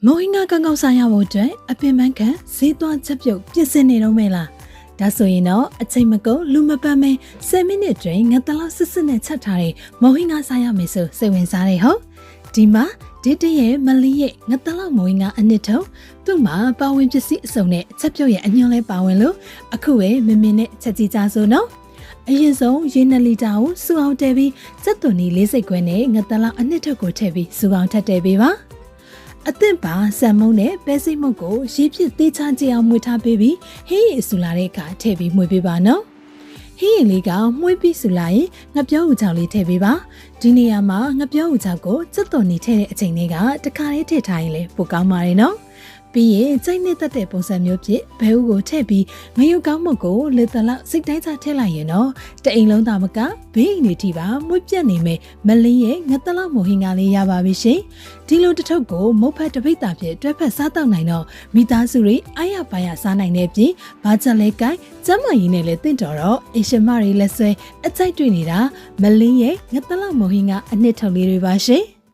မိုဟင်းကကောက်စားရဖို့အတွက်အပင်ပန်းခံဈေးသွားချက်ပြုတ်ပြင်ဆင်နေတော့မယ်လားဒါဆိုရင်တော့အချိန်မကုန်လူမပန်းမဲ10မိနစ်တွင်ငါတလောက်စစ်စစ်နဲ့ချက်ထားတဲ့မိုဟင်းကစားရမယ်ဆိုစိတ်ဝင်စားတယ်ဟုတ်ဒီမှာဒီတရဲ့မလီရဲ့ငါတလောက်မိုဟင်းကအနှစ်ထုံသူ့မှာပါဝင်ပစ္စည်းအစုံနဲ့ချက်ပြုတ်ရဲ့အညွန့်လဲပါဝင်လို့အခုပဲမင်းနဲ့ချက်ကြည့်ကြစို့နော်အရင်ဆုံးရေ2လီတာကိုစူအောင်တဲပြီးစက်သွန်ဒီ40ခွဲနဲ့ငါတလောက်အနှစ်ထုပ်ကိုထည့်ပြီးစူအောင်ထပ်တဲပေးပါအသင့်ပါဆန်မုံနဲ့ပဲစိတ်မုတ်ကိုရေဖြစ်သေးချကြအောင်မွေထားပေးပြီးဟင်းရည်ဆူလာတဲ့အခါထည့်ပြီးမွေပေးပါနော်ဟင်းရည်လေးကမွေးပြီးဆူလာရင်ငပြောဦးချောင်လေးထည့်ပေးပါဒီနေရာမှာငပြောဦးချောင်ကိုစက်သွန်ဒီထည့်တဲ့အချိန်လေးကတခါလေးထည့်ထားရင်လည်းပိုကောင်းပါတယ်နော်ပြီးရင်ကြိုက်နေတဲ့တဲ့ပုံစံမျိုးဖြစ်ဘဲဦးကိုထည့်ပြီးငရုတ်ကောင်းမုတ်ကိုလေတလောက်စိတ်တိုင်းစားထည့်လိုက်ရင်တော့တအိမ်လုံးသားမကဘေးအိမ်တွေထိပါမွေးပြတ်နေမယ်မလင်းရဲ့ငတလောက်မိုဟင်းကလေးရပါပြီရှင်ဒီလိုတစ်ထုပ်ကိုမုတ်ဖက်တစ်ပိတ်တာဖြစ်တွဲဖက်စားတော့နိုင်တော့မိသားစုတွေအားရပါရစားနိုင်တဲ့ပြင်ဘာချက်လဲကိုင်းကျမ်းမာရေးနဲ့လည်းတင့်တော်တော့အရှင်မတွေလက်ဆွဲအကြိုက်တွေ့နေတာမလင်းရဲ့ငတလောက်မိုဟင်းကအနှစ်ထုတ်လေးတွေပါရှင်